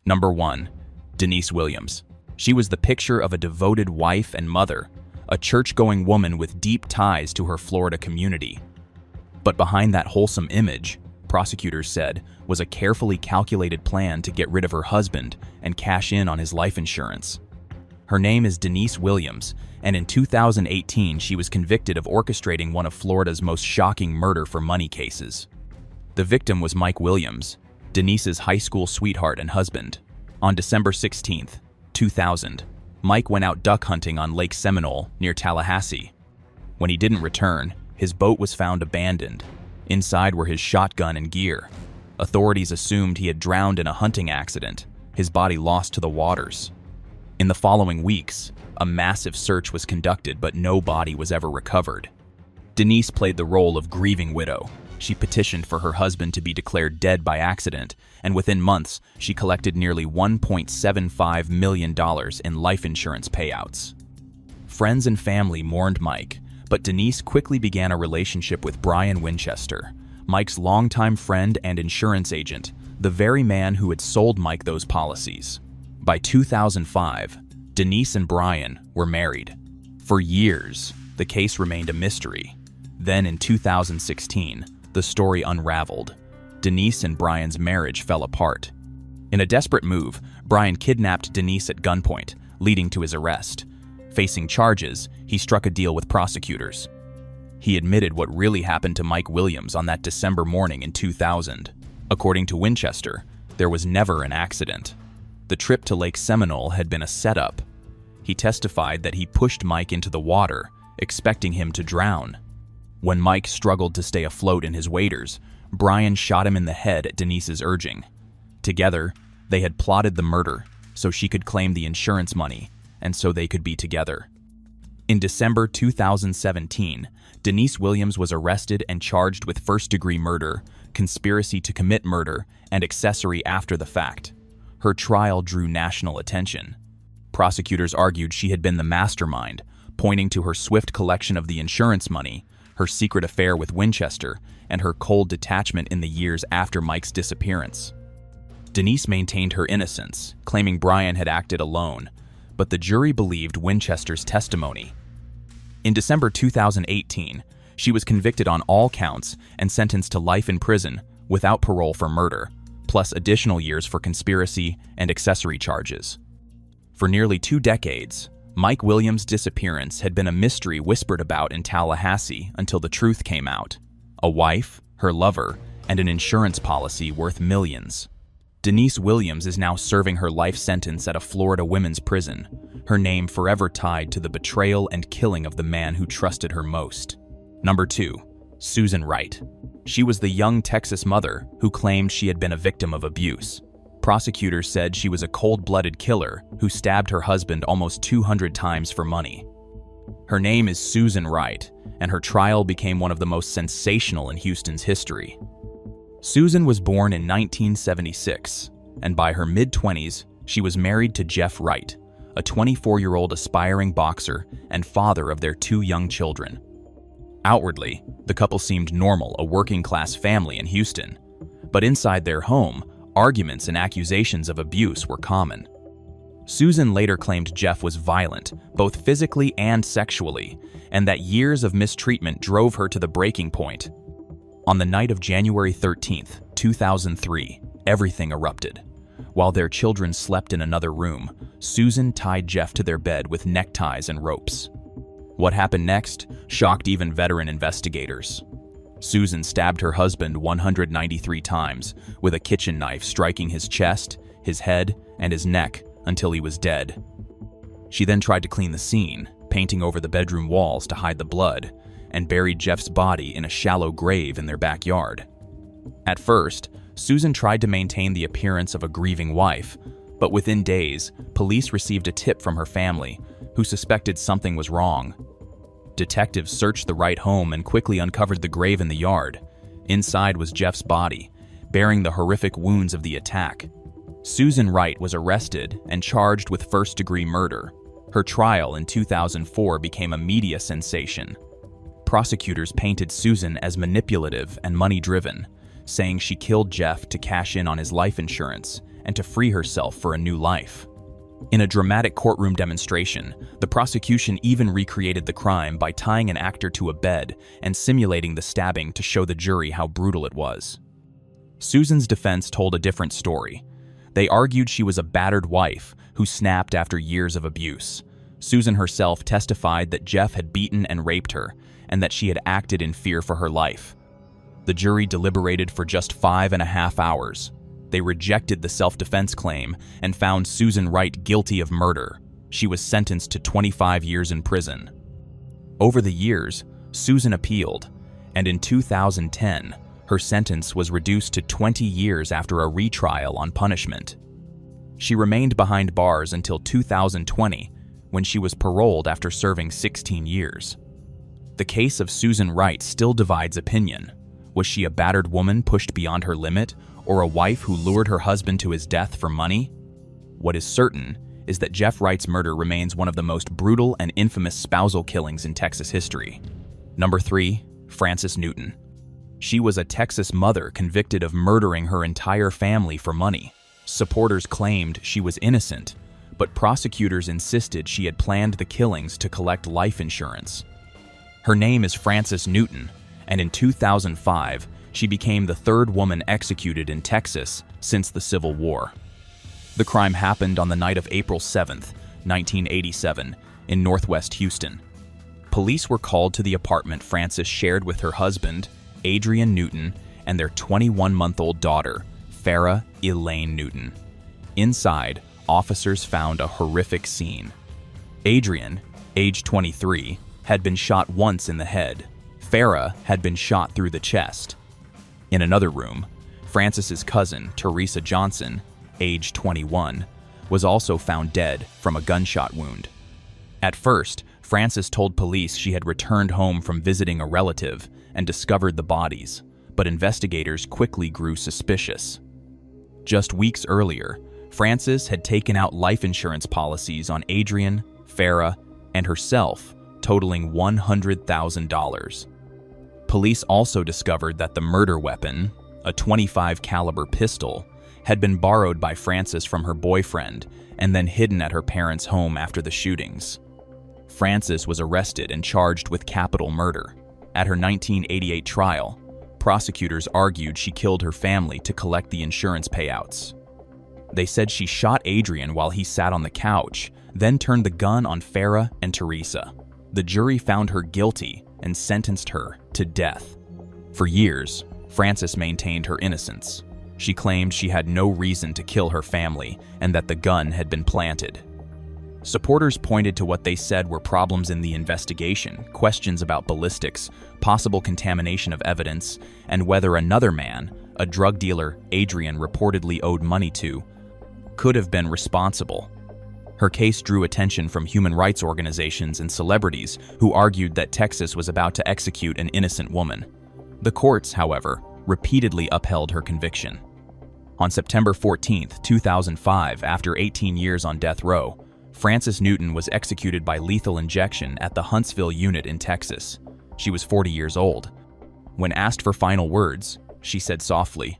Number 1. Denise Williams. She was the picture of a devoted wife and mother, a church-going woman with deep ties to her Florida community. But behind that wholesome image, prosecutors said, was a carefully calculated plan to get rid of her husband and cash in on his life insurance. Her name is Denise Williams, and in 2018 she was convicted of orchestrating one of Florida's most shocking murder-for-money cases. The victim was Mike Williams, Denise's high school sweetheart and husband. On December 16, 2000, Mike went out duck hunting on Lake Seminole near Tallahassee. When he didn't return, his boat was found abandoned. Inside were his shotgun and gear. Authorities assumed he had drowned in a hunting accident, his body lost to the waters. In the following weeks, a massive search was conducted, but no body was ever recovered. Denise played the role of grieving widow. She petitioned for her husband to be declared dead by accident, and within months, she collected nearly $1.75 million in life insurance payouts. Friends and family mourned Mike, but Denise quickly began a relationship with Brian Winchester, Mike's longtime friend and insurance agent, the very man who had sold Mike those policies. By 2005, Denise and Brian were married. For years, the case remained a mystery. Then in 2016, the story unraveled. Denise and Brian's marriage fell apart. In a desperate move, Brian kidnapped Denise at gunpoint, leading to his arrest. Facing charges, he struck a deal with prosecutors. He admitted what really happened to Mike Williams on that December morning in 2000. According to Winchester, there was never an accident. The trip to Lake Seminole had been a setup. He testified that he pushed Mike into the water, expecting him to drown. When Mike struggled to stay afloat in his waders, Brian shot him in the head at Denise's urging. Together, they had plotted the murder so she could claim the insurance money, and so they could be together. In December 2017, Denise Williams was arrested and charged with first-degree murder, conspiracy to commit murder, and accessory after the fact. Her trial drew national attention. Prosecutors argued she had been the mastermind, pointing to her swift collection of the insurance money, her secret affair with Winchester, and her cold detachment in the years after Mike's disappearance. Denise maintained her innocence, claiming Brian had acted alone, but the jury believed Winchester's testimony. In December 2018, she was convicted on all counts and sentenced to life in prison without parole for murder, plus additional years for conspiracy and accessory charges. For nearly 2 decades, Mike Williams' disappearance had been a mystery whispered about in Tallahassee until the truth came out. A wife, her lover, and an insurance policy worth millions. Denise Williams is now serving her life sentence at a Florida women's prison, her name forever tied to the betrayal and killing of the man who trusted her most. Number 2. Susan Wright. She was the young Texas mother who claimed she had been a victim of abuse. Prosecutors said she was a cold-blooded killer who stabbed her husband almost 200 times for money. Her name is Susan Wright, and her trial became one of the most sensational in Houston's history. Susan was born in 1976, and by her mid-20s, she was married to Jeff Wright, a 24-year-old aspiring boxer and father of their 2 young children. Outwardly, the couple seemed normal, a working-class family in Houston, but inside their home, arguments and accusations of abuse were common. Susan later claimed Jeff was violent, both physically and sexually, and that years of mistreatment drove her to the breaking point. On the night of January 13, 2003, everything erupted. While their children slept in another room, Susan tied Jeff to their bed with neckties and ropes. What happened next shocked even veteran investigators. Susan stabbed her husband 193 times with a kitchen knife, striking his chest, his head, and his neck until he was dead. She then tried to clean the scene, painting over the bedroom walls to hide the blood, and buried Jeff's body in a shallow grave in their backyard. At first, Susan tried to maintain the appearance of a grieving wife, but within days, police received a tip from her family, who suspected something was wrong. Detectives searched the Wright home and quickly uncovered the grave in the yard. Inside was Jeff's body, bearing the horrific wounds of the attack. Susan Wright was arrested and charged with first-degree murder. Her trial in 2004 became a media sensation. Prosecutors painted Susan as manipulative and money-driven, saying she killed Jeff to cash in on his life insurance and to free herself for a new life. In a dramatic courtroom demonstration, the prosecution even recreated the crime by tying an actor to a bed and simulating the stabbing to show the jury how brutal it was. Susan's defense told a different story. They argued she was a battered wife who snapped after years of abuse. Susan herself testified that Jeff had beaten and raped her, and that she had acted in fear for her life. The jury deliberated for just 5.5 hours. They rejected the self-defense claim and found Susan Wright guilty of murder. She was sentenced to 25 years in prison. Over the years, Susan appealed, and in 2010, her sentence was reduced to 20 years after a retrial on punishment. She remained behind bars until 2020, when she was paroled after serving 16 years. The case of Susan Wright still divides opinion. Was she a battered woman pushed beyond her limit, or a wife who lured her husband to his death for money? What is certain is that Jeff Wright's murder remains one of the most brutal and infamous spousal killings in Texas history. Number 3, Frances Newton. She was a Texas mother convicted of murdering her entire family for money. Supporters claimed she was innocent, but prosecutors insisted she had planned the killings to collect life insurance. Her name is Frances Newton, and in 2005, she became the third woman executed in Texas since the Civil War. The crime happened on the night of April 7, 1987, in Northwest Houston. Police were called to the apartment Frances shared with her husband, Adrian Newton, and their 21-month-old daughter, Farrah Elaine Newton. Inside, officers found a horrific scene. Adrian, age 23, had been shot once in the head. Farrah had been shot through the chest. In another room, Frances's cousin, Terresa Johnson, age 21, was also found dead from a gunshot wound. At first, Frances told police she had returned home from visiting a relative and discovered the bodies, but investigators quickly grew suspicious. Just weeks earlier, Frances had taken out life insurance policies on Adrian, Farrah, and herself, totaling $100,000. Police also discovered that the murder weapon, a .25 caliber pistol, had been borrowed by Frances from her boyfriend and then hidden at her parents' home after the shootings. Frances was arrested and charged with capital murder. At her 1988 trial, prosecutors argued she killed her family to collect the insurance payouts. They said she shot Adrian while he sat on the couch, then turned the gun on Farrah and Teresa. The jury found her guilty and sentenced her to death. For years, Frances maintained her innocence. She claimed she had no reason to kill her family and that the gun had been planted. Supporters pointed to what they said were problems in the investigation, questions about ballistics, possible contamination of evidence, and whether another man, a drug dealer Adrian reportedly owed money to, could have been responsible. Her case drew attention from human rights organizations and celebrities who argued that Texas was about to execute an innocent woman. The courts, however, repeatedly upheld her conviction. On September 14, 2005, after 18 years on death row, Frances Newton was executed by lethal injection at the Huntsville unit in Texas. She was 40 years old. When asked for final words, she said softly,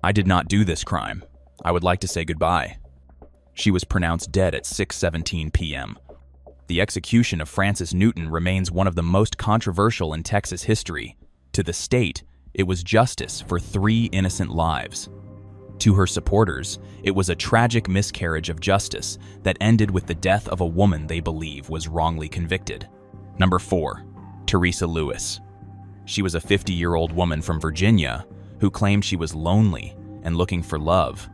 "I did not do this crime. I would like to say goodbye." She was pronounced dead at 6:17 p.m. The execution of Frances Newton remains one of the most controversial in Texas history. To the state, it was justice for 3 innocent lives. To her supporters, it was a tragic miscarriage of justice that ended with the death of a woman they believe was wrongly convicted. Number 4, Terresa Lewis. She was a 50-year-old woman from Virginia who claimed she was lonely and looking for love.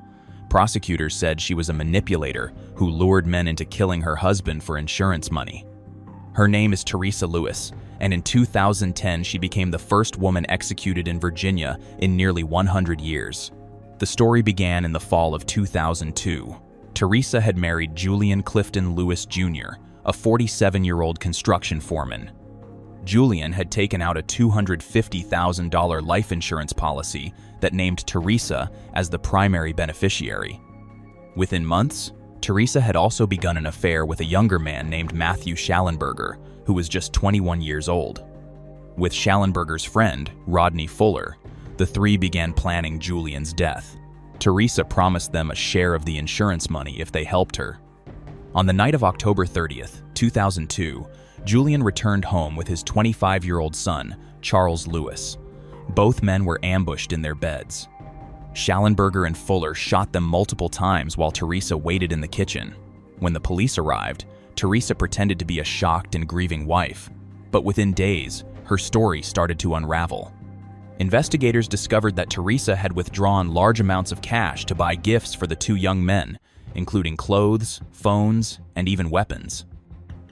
Prosecutors said she was a manipulator who lured men into killing her husband for insurance money. Her name is Terresa Lewis, and in 2010 she became the first woman executed in Virginia in nearly 100 years. The story began in the fall of 2002. Terresa had married Julian Clifton Lewis Jr., a 47-year-old construction foreman. Julian had taken out a $250,000 life insurance policy that named Terresa as the primary beneficiary. Within months, Terresa had also begun an affair with a younger man named Matthew Schallenberger, who was just 21 years old. With Schallenberger's friend, Rodney Fuller, the three began planning Julian's death. Terresa promised them a share of the insurance money if they helped her. On the night of October 30th, 2002, Julian returned home with his 25-year-old son, Charles Lewis. Both men were ambushed in their beds. Schallenberger and Fuller shot them multiple times while Terresa waited in the kitchen. When the police arrived, Terresa pretended to be a shocked and grieving wife, but within days, her story started to unravel. Investigators discovered that Terresa had withdrawn large amounts of cash to buy gifts for the two young men, including clothes, phones, and even weapons.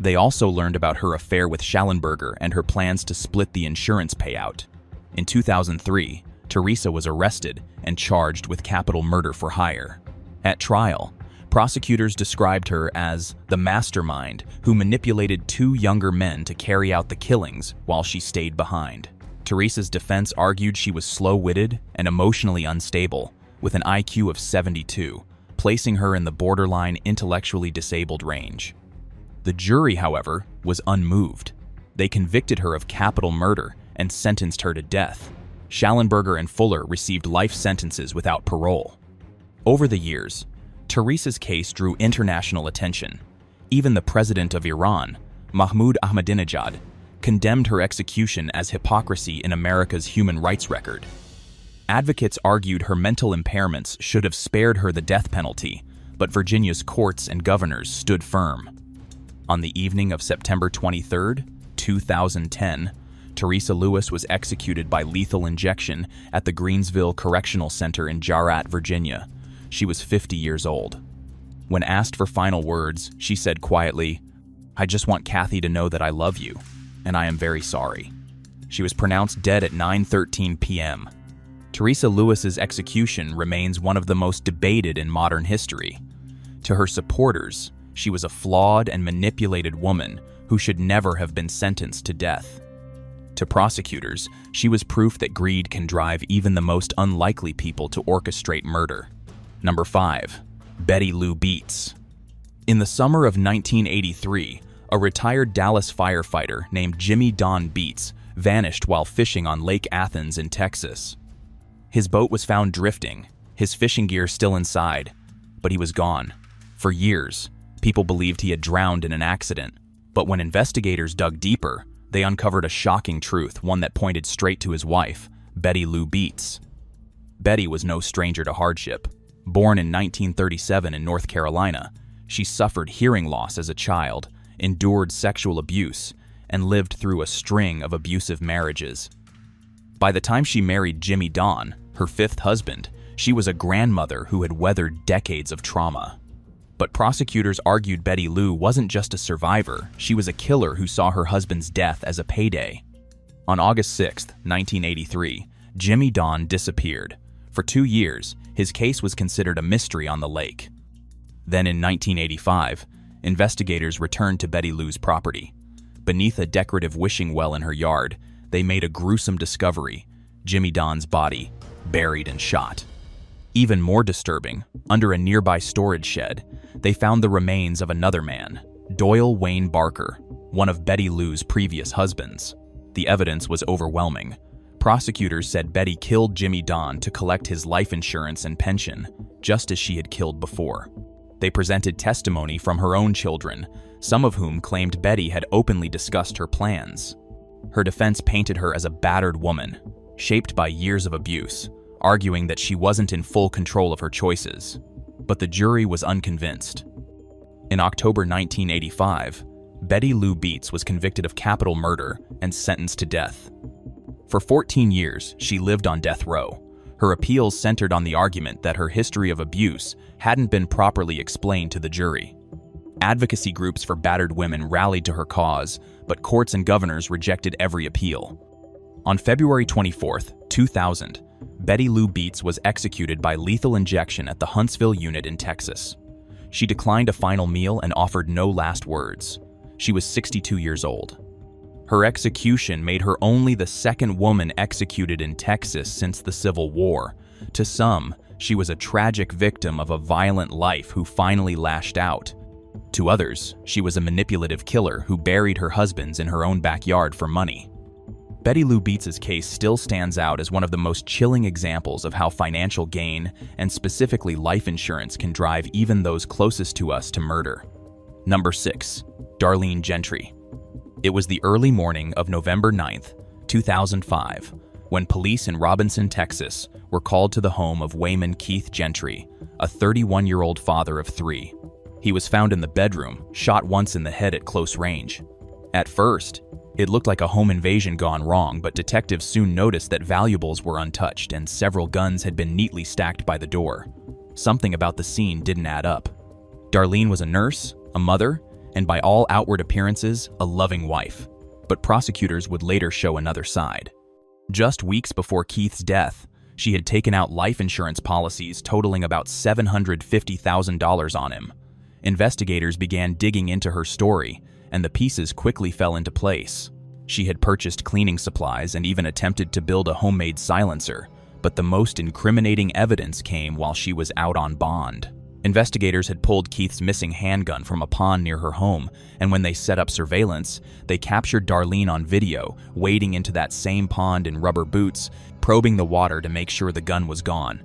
They also learned about her affair with Schallenberger and her plans to split the insurance payout. In 2003, Terresa was arrested and charged with capital murder for hire. At trial, prosecutors described her as the mastermind who manipulated two younger men to carry out the killings while she stayed behind. Teresa's defense argued she was slow-witted and emotionally unstable, with an IQ of 72, placing her in the borderline intellectually disabled range. The jury, however, was unmoved. They convicted her of capital murder and sentenced her to death. Schallenberger and Fuller received life sentences without parole. Over the years, Teresa's case drew international attention. Even the president of Iran, Mahmoud Ahmadinejad, condemned her execution as hypocrisy in America's human rights record. Advocates argued her mental impairments should have spared her the death penalty, but Virginia's courts and governors stood firm. On the evening of September 23, 2010, Terresa Lewis was executed by lethal injection at the Greensville Correctional Center in Jarratt, Virginia. She was 50 years old. When asked for final words, she said quietly, "I just want Kathy to know that I love you, and I am very sorry." She was pronounced dead at 9:13 p.m. Terresa Lewis's execution remains one of the most debated in modern history. To her supporters, she was a flawed and manipulated woman who should never have been sentenced to death. To prosecutors, she was proof that greed can drive even the most unlikely people to orchestrate murder. Number 5. Betty Lou Beets. In the summer of 1983, a retired Dallas firefighter named Jimmy Don Beets vanished while fishing on Lake Athens in Texas. His boat was found drifting, his fishing gear still inside, but he was gone. For years, people believed he had drowned in an accident, but when investigators dug deeper, they uncovered a shocking truth, one that pointed straight to his wife, Betty Lou Beets. Betty was no stranger to hardship. Born in 1937 in North Carolina, she suffered hearing loss as a child, endured sexual abuse, and lived through a string of abusive marriages. By the time she married Jimmy Don, her fifth husband, she was a grandmother who had weathered decades of trauma. But prosecutors argued Betty Lou wasn't just a survivor, she was a killer who saw her husband's death as a payday. On August 6, 1983, Jimmy Don disappeared. For 2 years, his case was considered a mystery on the lake. Then in 1985, investigators returned to Betty Lou's property. Beneath a decorative wishing well in her yard, they made a gruesome discovery: Jimmy Don's body, buried and shot. Even more disturbing, under a nearby storage shed, they found the remains of another man, Doyle Wayne Barker, one of Betty Lou's previous husbands. The evidence was overwhelming. Prosecutors said Betty killed Jimmy Don to collect his life insurance and pension, just as she had killed before. They presented testimony from her own children, some of whom claimed Betty had openly discussed her plans. Her defense painted her as a battered woman, shaped by years of abuse, arguing that she wasn't in full control of her choices. But the jury was unconvinced. In October 1985, Betty Lou Beets was convicted of capital murder and sentenced to death. For 14 years, she lived on death row. Her appeals centered on the argument that her history of abuse hadn't been properly explained to the jury. Advocacy groups for battered women rallied to her cause, but courts and governors rejected every appeal. On February 24, 2000, Betty Lou Beets was executed by lethal injection at the Huntsville unit in Texas. She declined a final meal and offered no last words. She was 62 years old. Her execution made her only the second woman executed in Texas since the Civil War. To some, she was a tragic victim of a violent life who finally lashed out. To others, she was a manipulative killer who buried her husbands in her own backyard for money. Betty Lou Beats's case still stands out as one of the most chilling examples of how financial gain, and specifically life insurance, can drive even those closest to us to murder. Number 6. Darlene Gentry. It was the early morning of November 9th, 2005, when police in Robinson, Texas, were called to the home of Wayman Keith Gentry, a 31-year-old father of 3. He was found in the bedroom, shot once in the head at close range. At first, it looked like a home invasion gone wrong, but detectives soon noticed that valuables were untouched and several guns had been neatly stacked by the door. Something about the scene didn't add up. Darlene was a nurse, a mother, and by all outward appearances, a loving wife. But prosecutors would later show another side. Just weeks before Keith's death, she had taken out life insurance policies totaling about $750,000 on him. Investigators began digging into her story, and the pieces quickly fell into place. She had purchased cleaning supplies and even attempted to build a homemade silencer, but the most incriminating evidence came while she was out on bond. Investigators had pulled Keith's missing handgun from a pond near her home, and when they set up surveillance, they captured Darlene on video, wading into that same pond in rubber boots, probing the water to make sure the gun was gone.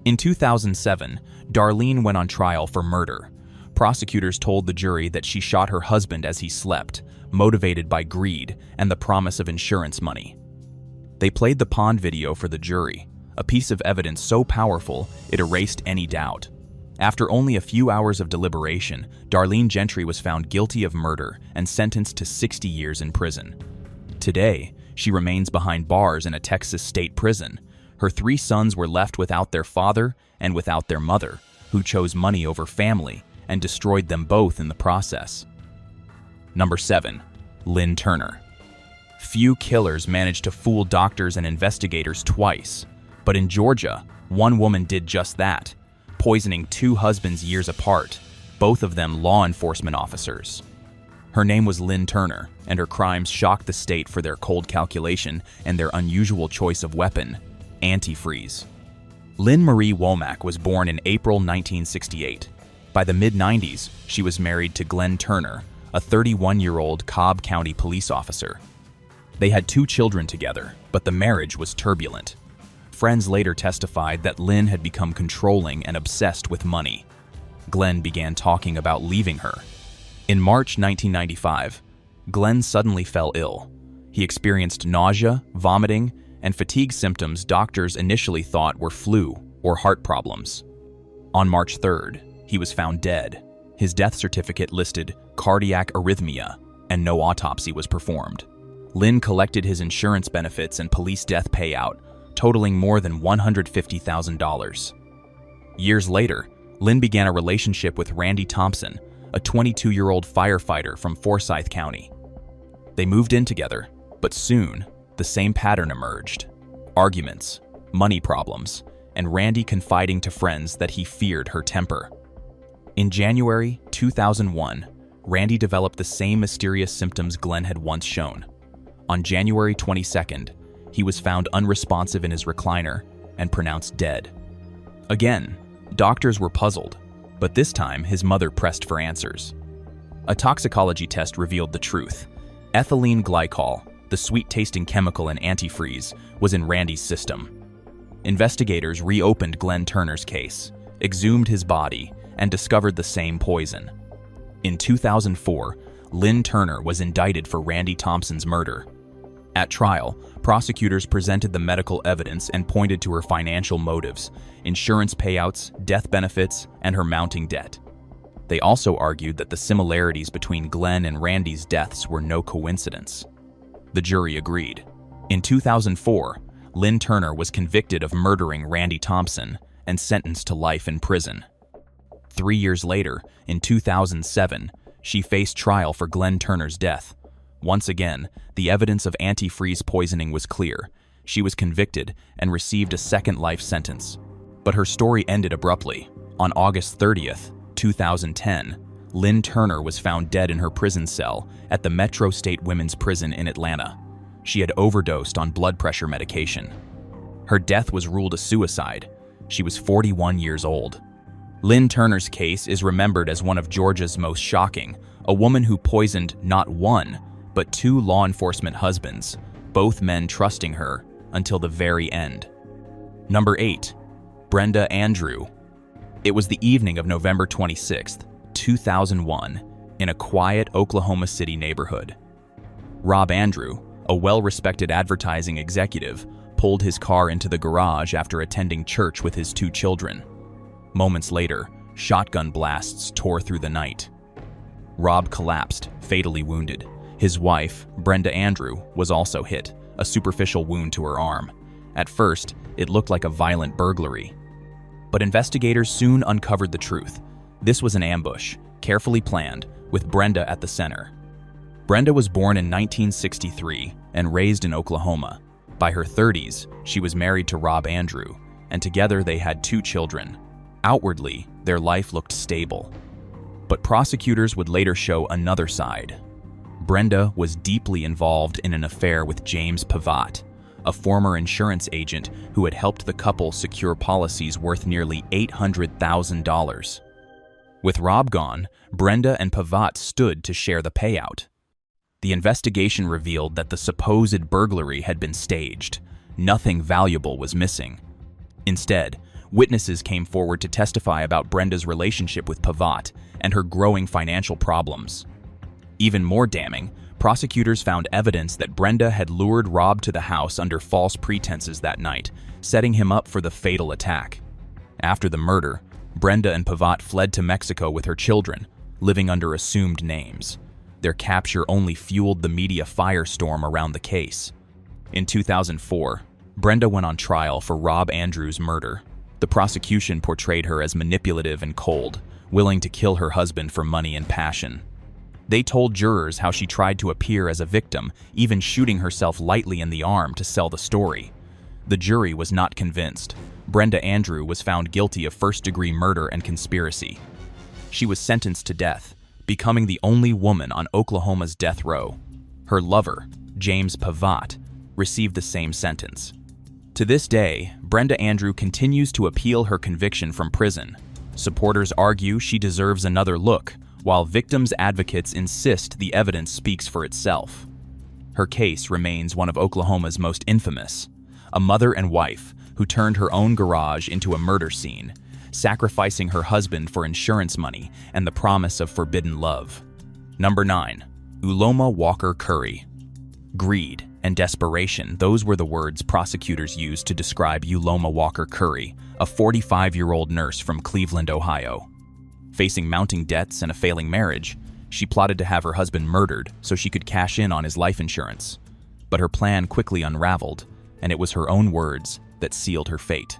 In 2007, Darlene went on trial for murder. Prosecutors told the jury that she shot her husband as he slept, motivated by greed and the promise of insurance money. They played the pond video for the jury, a piece of evidence so powerful it erased any doubt. After only a few hours of deliberation, Darlene Gentry was found guilty of murder and sentenced to 60 years in prison. Today, she remains behind bars in a Texas state prison. Her 3 sons were left without their father and without their mother, who chose money over family and destroyed them both in the process. Number 7. Lynn Turner. Few killers managed to fool doctors and investigators twice, but in Georgia, one woman did just that, poisoning 2 husbands years apart, both of them law enforcement officers. Her name was Lynn Turner, and her crimes shocked the state for their cold calculation and their unusual choice of weapon, antifreeze. Lynn Marie Womack was born in April 1968. By the mid-90s, she was married to Glenn Turner, a 31-year-old Cobb County police officer. They had 2 children together, but the marriage was turbulent. Friends later testified that Lynn had become controlling and obsessed with money. Glenn began talking about leaving her. In March 1995, Glenn suddenly fell ill. He experienced nausea, vomiting, and fatigue symptoms doctors initially thought were flu or heart problems. On March 3rd, he was found dead. His death certificate listed cardiac arrhythmia, and no autopsy was performed. Lynn collected his insurance benefits and police death payout, totaling more than $150,000. Years later, Lynn began a relationship with Randy Thompson, a 22-year-old firefighter from Forsyth County. They moved in together, but soon, the same pattern emerged. Arguments, money problems, and Randy confiding to friends that he feared her temper. In January 2001, Randy developed the same mysterious symptoms Glenn had once shown. On January 22nd, he was found unresponsive in his recliner and pronounced dead. Again, doctors were puzzled, but this time his mother pressed for answers. A toxicology test revealed the truth. Ethylene glycol, the sweet-tasting chemical in antifreeze, was in Randy's system. Investigators reopened Glenn Turner's case, exhumed his body, and discovered the same poison. In 2004, Lynn Turner was indicted for Randy Thompson's murder. At trial, prosecutors presented the medical evidence and pointed to her financial motives, insurance payouts, death benefits, and her mounting debt. They also argued that the similarities between Glenn and Randy's deaths were no coincidence. The jury agreed. In 2004, Lynn Turner was convicted of murdering Randy Thompson and sentenced to life in prison. 3 years later, in 2007, she faced trial for Glenn Turner's death. Once again, the evidence of antifreeze poisoning was clear. She was convicted and received a second life sentence. But her story ended abruptly. On August 30th, 2010, Lynn Turner was found dead in her prison cell at the Metro State Women's Prison in Atlanta. She had overdosed on blood pressure medication. Her death was ruled a suicide. She was 41 years old. Lynn Turner's case is remembered as one of Georgia's most shocking, a woman who poisoned not 1, but 2 law enforcement husbands, both men trusting her until the very end. Number 8. Brenda Andrew. It was the evening of November 26, 2001, in a quiet Oklahoma City neighborhood. Rob Andrew, a well-respected advertising executive, pulled his car into the garage after attending church with his 2 children. Moments later, shotgun blasts tore through the night. Rob collapsed, fatally wounded. His wife, Brenda Andrew, was also hit, a superficial wound to her arm. At first, it looked like a violent burglary. But investigators soon uncovered the truth. This was an ambush, carefully planned, with Brenda at the center. Brenda was born in 1963 and raised in Oklahoma. By her 30s, she was married to Rob Andrew, and together they had 2 children. Outwardly, their life looked stable. But prosecutors would later show another side. Brenda was deeply involved in an affair with James Pavat, a former insurance agent who had helped the couple secure policies worth nearly $800,000. With Rob gone, Brenda and Pavat stood to share the payout. The investigation revealed that the supposed burglary had been staged. Nothing valuable was missing. Instead, witnesses came forward to testify about Brenda's relationship with Pavat and her growing financial problems. Even more damning, prosecutors found evidence that Brenda had lured Rob to the house under false pretenses that night, setting him up for the fatal attack. After the murder, Brenda and Pavat fled to Mexico with her children, living under assumed names. Their capture only fueled the media firestorm around the case. In 2004, Brenda went on trial for Rob Andrews' murder. The prosecution portrayed her as manipulative and cold, willing to kill her husband for money and passion. They told jurors how she tried to appear as a victim, even shooting herself lightly in the arm to sell the story. The jury was not convinced. Brenda Andrew was found guilty of first-degree murder and conspiracy. She was sentenced to death, becoming the only woman on Oklahoma's death row. Her lover, James Pavat, received the same sentence. To this day, Brenda Andrew continues to appeal her conviction from prison. Supporters argue she deserves another look, while victims' advocates insist the evidence speaks for itself. Her case remains one of Oklahoma's most infamous. A mother and wife who turned her own garage into a murder scene, sacrificing her husband for insurance money and the promise of forbidden love. Number 9. Uloma Walker Curry. Greed and desperation, those were the words prosecutors used to describe Uloma Walker Curry, a 45-year-old nurse from Cleveland, Ohio. Facing mounting debts and a failing marriage, she plotted to have her husband murdered so she could cash in on his life insurance. But her plan quickly unraveled, and it was her own words that sealed her fate.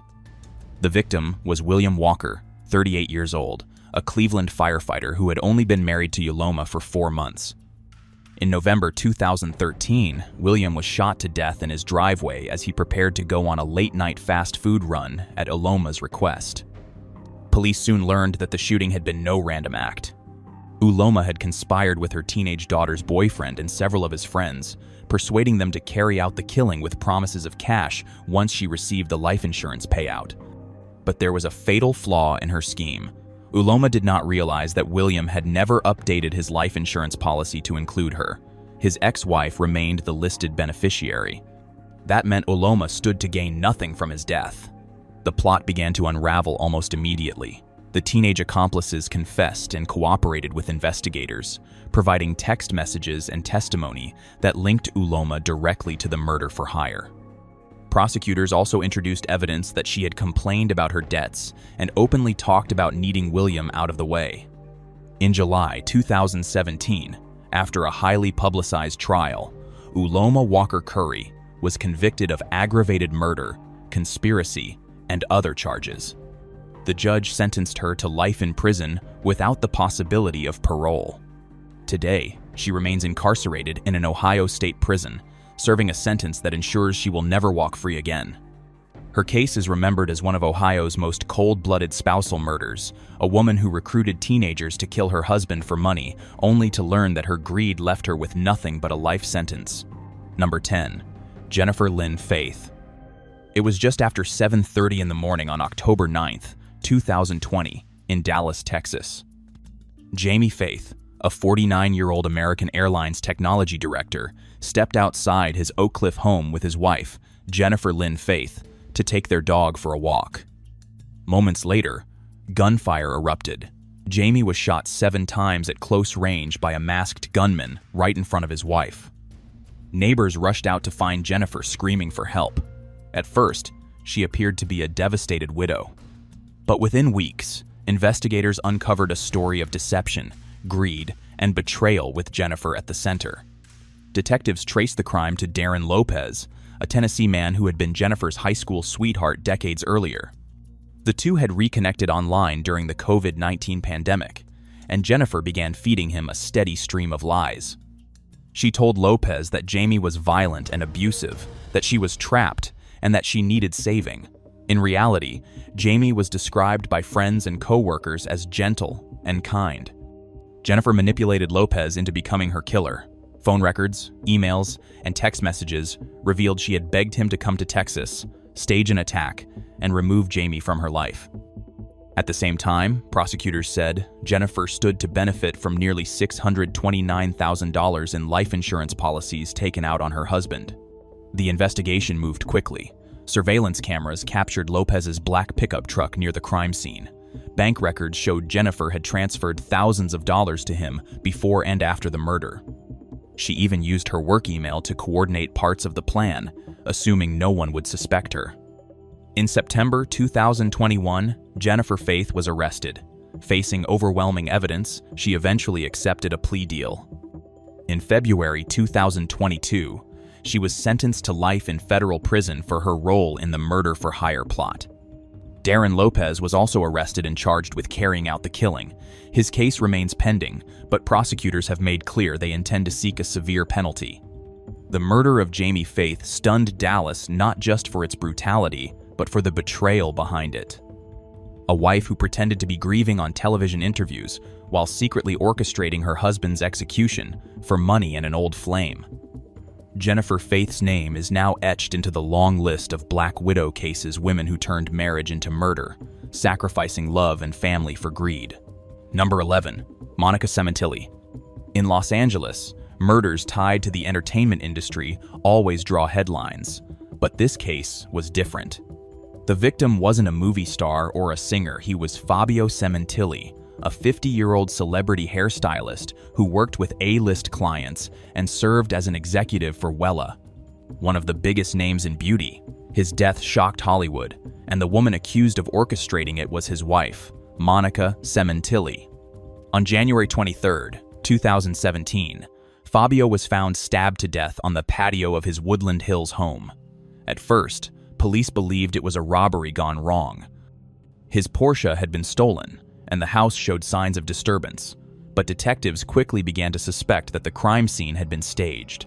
The victim was William Walker, 38 years old, a Cleveland firefighter who had only been married to Uloma for 4 months. In November 2013, William was shot to death in his driveway as he prepared to go on a late-night fast food run at Uloma's request. Police soon learned that the shooting had been no random act. Uloma had conspired with her teenage daughter's boyfriend and several of his friends, persuading them to carry out the killing with promises of cash once she received the life insurance payout. But there was a fatal flaw in her scheme. Uloma did not realize that William had never updated his life insurance policy to include her. His ex-wife remained the listed beneficiary. That meant Uloma stood to gain nothing from his death. The plot began to unravel almost immediately. The teenage accomplices confessed and cooperated with investigators, providing text messages and testimony that linked Uloma directly to the murder for hire. Prosecutors also introduced evidence that she had complained about her debts and openly talked about needing William out of the way. In July 2017, after a highly publicized trial, Uloma Walker Curry was convicted of aggravated murder, conspiracy, and other charges. The judge sentenced her to life in prison without the possibility of parole. Today, she remains incarcerated in an Ohio state prison, serving a sentence that ensures she will never walk free again. Her case is remembered as one of Ohio's most cold-blooded spousal murders, a woman who recruited teenagers to kill her husband for money, only to learn that her greed left her with nothing but a life sentence. Number 10. Jennifer Lynn Faith. It was just after 7:30 in the morning on October 9th, 2020, in Dallas, Texas. Jamie Faith, a 49-year-old American Airlines technology director, stepped outside his Oak Cliff home with his wife, Jennifer Lynn Faith, to take their dog for a walk. Moments later, gunfire erupted. Jamie was shot 7 times at close range by a masked gunman right in front of his wife. Neighbors rushed out to find Jennifer screaming for help. At first, she appeared to be a devastated widow. But within weeks, investigators uncovered a story of deception, greed, and betrayal with Jennifer at the center. Detectives traced the crime to Darren Lopez, a Tennessee man who had been Jennifer's high school sweetheart decades earlier. The two had reconnected online during the COVID-19 pandemic, and Jennifer began feeding him a steady stream of lies. She told Lopez that Jamie was violent and abusive, that she was trapped, and that she needed saving. In reality, Jamie was described by friends and co-workers as gentle and kind. Jennifer manipulated Lopez into becoming her killer. Phone records, emails, and text messages revealed she had begged him to come to Texas, stage an attack, and remove Jamie from her life. At the same time, prosecutors said Jennifer stood to benefit from nearly $629,000 in life insurance policies taken out on her husband. The investigation moved quickly. Surveillance cameras captured Lopez's black pickup truck near the crime scene. Bank records showed Jennifer had transferred thousands of dollars to him before and after the murder. She even used her work email to coordinate parts of the plan, assuming no one would suspect her. In September 2021, Jennifer Faith was arrested. Facing overwhelming evidence, she eventually accepted a plea deal. In February 2022, she was sentenced to life in federal prison for her role in the murder-for-hire plot. Darren Lopez was also arrested and charged with carrying out the killing. His case remains pending, but prosecutors have made clear they intend to seek a severe penalty. The murder of Jamie Faith stunned Dallas not just for its brutality, but for the betrayal behind it. A wife who pretended to be grieving on television interviews while secretly orchestrating her husband's execution for money and an old flame. Jennifer Faith's name is now etched into the long list of Black Widow cases, women who turned marriage into murder, sacrificing love and family for greed. Number 11. Monica Sementilli. In Los Angeles, murders tied to the entertainment industry always draw headlines, but this case was different. The victim wasn't a movie star or a singer, he was Fabio Sementilli, a 50-year-old celebrity hairstylist who worked with A-list clients and served as an executive for Wella, one of the biggest names in beauty. His death shocked Hollywood, and the woman accused of orchestrating it was his wife, Monica Sementilli. On January 23, 2017, Fabio was found stabbed to death on the patio of his Woodland Hills home. At first, police believed it was a robbery gone wrong. His Porsche had been stolen, and the house showed signs of disturbance, but detectives quickly began to suspect that the crime scene had been staged.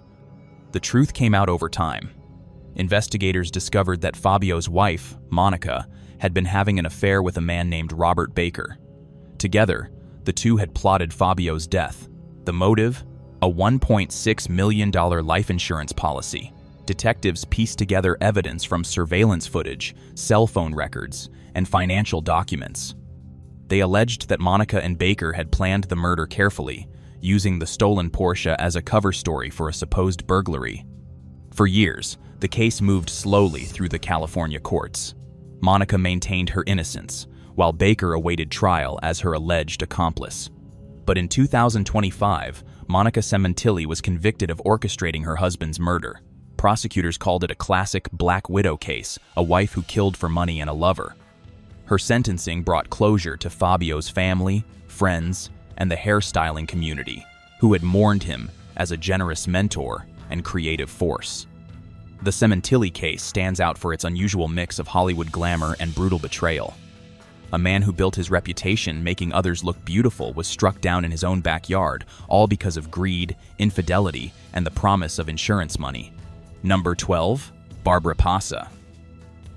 The truth came out over time. Investigators discovered that Fabio's wife, Monica, had been having an affair with a man named Robert Baker. Together, the two had plotted Fabio's death. The motive? A $1.6 million life insurance policy. Detectives pieced together evidence from surveillance footage, cell phone records, and financial documents. They alleged that Monica and Baker had planned the murder carefully, using the stolen Porsche as a cover story for a supposed burglary. For years, the case moved slowly through the California courts. Monica maintained her innocence, while Baker awaited trial as her alleged accomplice. But in 2025, Monica Sementilli was convicted of orchestrating her husband's murder. Prosecutors called it a classic Black Widow case, a wife who killed for money and a lover. Her sentencing brought closure to Fabio's family, friends, and the hairstyling community, who had mourned him as a generous mentor and creative force. The Sementilli case stands out for its unusual mix of Hollywood glamour and brutal betrayal. A man who built his reputation making others look beautiful was struck down in his own backyard, all because of greed, infidelity, and the promise of insurance money. Number 12. Barbara Pasa.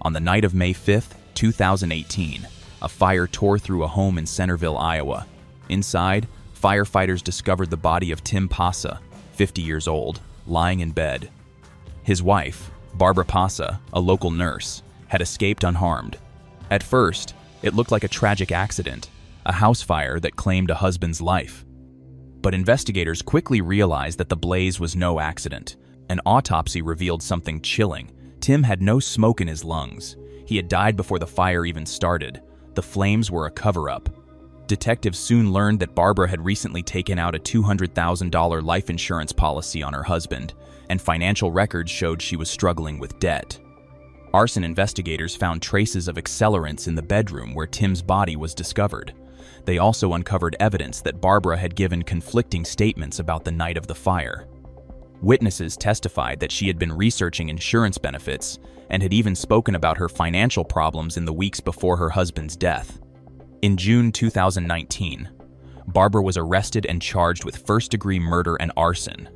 On the night of May 5th, 2018, a fire tore through a home in Centerville, Iowa. Inside, firefighters discovered the body of Tim Pasa, 50 years old, lying in bed. His wife, Barbara Pasa, a local nurse, had escaped unharmed. At first, it looked like a tragic accident, a house fire that claimed a husband's life. But investigators quickly realized that the blaze was no accident. An autopsy revealed something chilling. Tim had no smoke in his lungs. He had died before the fire even started. The flames were a cover-up. Detectives soon learned that Barbara had recently taken out a $200,000 life insurance policy on her husband, and financial records showed she was struggling with debt. Arson investigators found traces of accelerants in the bedroom where Tim's body was discovered. They also uncovered evidence that Barbara had given conflicting statements about the night of the fire. Witnesses testified that she had been researching insurance benefits and had even spoken about her financial problems in the weeks before her husband's death. In June 2019, Barbara was arrested and charged with first-degree murder and arson.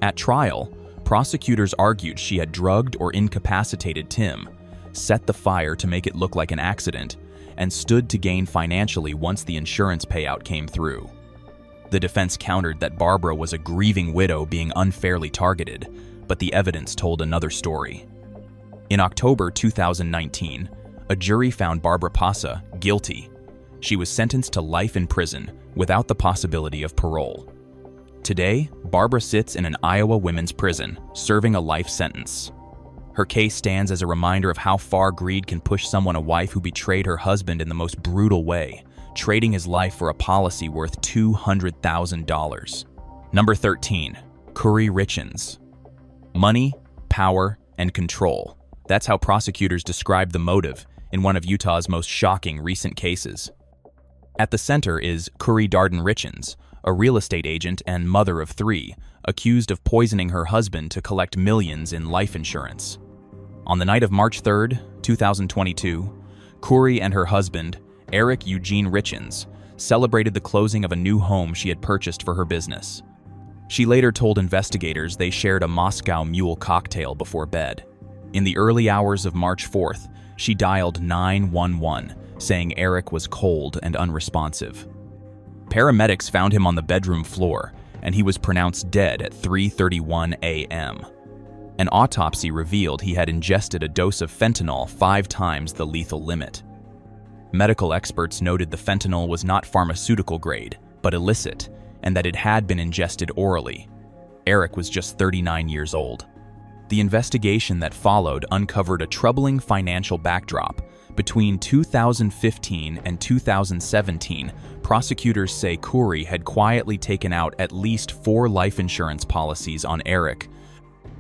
At trial, prosecutors argued she had drugged or incapacitated Tim, set the fire to make it look like an accident, and stood to gain financially once the insurance payout came through. The defense countered that Barbara was a grieving widow being unfairly targeted, but the evidence told another story. In October 2019, a jury found Barbara Pasa guilty. She was sentenced to life in prison without the possibility of parole. Today, Barbara sits in an Iowa women's prison, serving a life sentence. Her case stands as a reminder of how far greed can push someone, a wife who betrayed her husband in the most brutal way, trading his life for a policy worth $200,000. Number 13. Curry Richens. Money, power, and control. That's how prosecutors describe the motive in one of Utah's most shocking recent cases. At the center is Curry Darden Richens, a real estate agent and mother of 3, accused of poisoning her husband to collect millions in life insurance. On the night of March 3, 2022, Curry and her husband, Eric Eugene Richens, celebrated the closing of a new home she had purchased for her business. She later told investigators they shared a Moscow Mule cocktail before bed. In the early hours of March 4th, she dialed 911, saying Eric was cold and unresponsive. Paramedics found him on the bedroom floor, and he was pronounced dead at 3:31 a.m. An autopsy revealed he had ingested a dose of fentanyl 5 times the lethal limit. Medical experts noted the fentanyl was not pharmaceutical grade, but illicit, and that it had been ingested orally. Eric was just 39 years old. The investigation that followed uncovered a troubling financial backdrop. Between 2015 and 2017, prosecutors say Curry had quietly taken out at least 4 life insurance policies on Eric,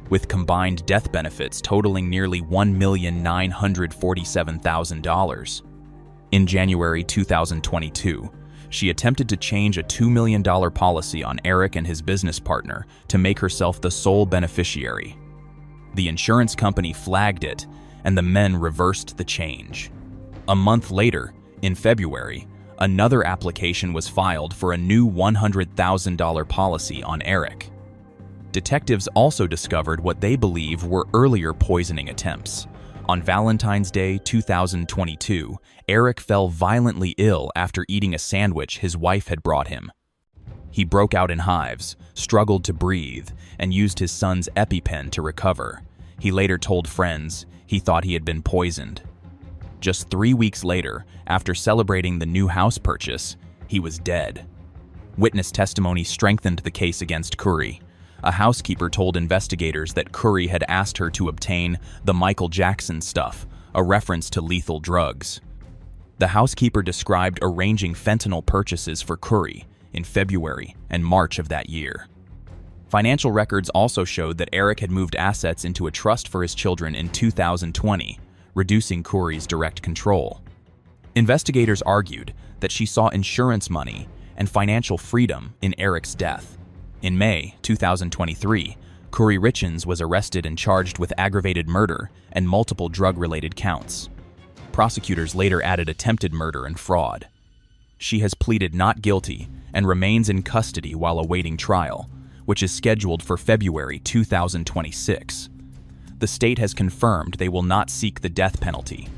with combined death benefits totaling nearly $1,947,000. In January 2022, she attempted to change a $2 million policy on Eric and his business partner to make herself the sole beneficiary. The insurance company flagged it, and the men reversed the change. A month later, in February, another application was filed for a new $100,000 policy on Eric. Detectives also discovered what they believe were earlier poisoning attempts. On Valentine's Day 2022, Eric fell violently ill after eating a sandwich his wife had brought him. He broke out in hives, struggled to breathe, and used his son's EpiPen to recover. He later told friends he thought he had been poisoned. Just 3 weeks later, after celebrating the new house purchase, he was dead. Witness testimony strengthened the case against Curry. A housekeeper told investigators that Curry had asked her to obtain the Michael Jackson stuff, a reference to lethal drugs. The housekeeper described arranging fentanyl purchases for Curry in February and March of that year. Financial records also showed that Eric had moved assets into a trust for his children in 2020, reducing Curry's direct control. Investigators argued that she saw insurance money and financial freedom in Eric's death. In May 2023, Curry Richens was arrested and charged with aggravated murder and multiple drug-related counts. Prosecutors later added attempted murder and fraud. She has pleaded not guilty and remains in custody while awaiting trial, which is scheduled for February 2026. The state has confirmed they will not seek the death penalty.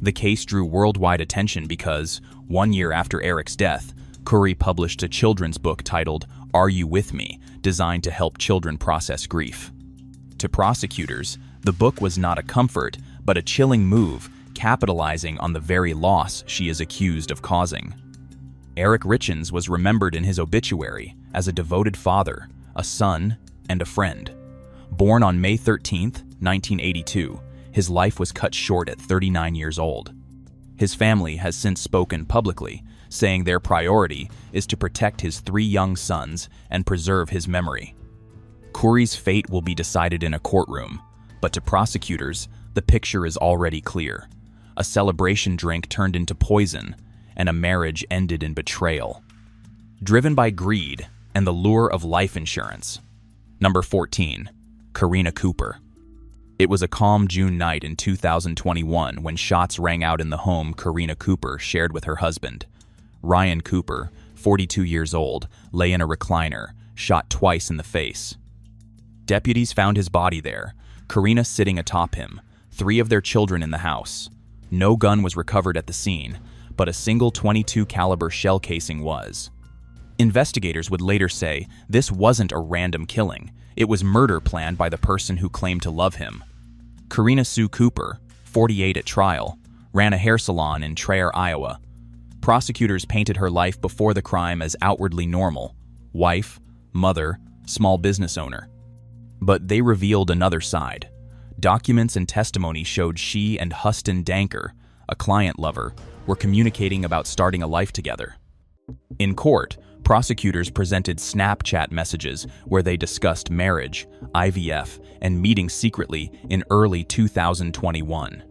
The case drew worldwide attention because, 1 year after Eric's death, Curry published a children's book titled Are You With Me?, designed to help children process grief. To prosecutors, the book was not a comfort, but a chilling move, capitalizing on the very loss she is accused of causing. Eric Richens was remembered in his obituary as a devoted father, a son, and a friend. Born on May 13, 1982, his life was cut short at 39 years old. His family has since spoken publicly, saying their priority is to protect his 3 young sons and preserve his memory. Khoury's fate will be decided in a courtroom, but to prosecutors, the picture is already clear. A celebration drink turned into poison, and a marriage ended in betrayal. Driven by greed and the lure of life insurance. Number 14. Karina Cooper. It was a calm June night in 2021 when shots rang out in the home Karina Cooper shared with her husband. Ryan Cooper, 42 years old, lay in a recliner, shot twice in the face. Deputies found his body there, Karina sitting atop him, 3 of their children in the house. No gun was recovered at the scene, but a single .22 caliber shell casing was. Investigators would later say this wasn't a random killing, it was murder planned by the person who claimed to love him. Karina Sue Cooper, 48 at trial, ran a hair salon in Traer, Iowa. Prosecutors painted her life before the crime as outwardly normal: wife, mother, small business owner. But they revealed another side. Documents and testimony showed she and Huston Danker, a client lover, were communicating about starting a life together. In court, prosecutors presented Snapchat messages where they discussed marriage, IVF, and meeting secretly in early 2021.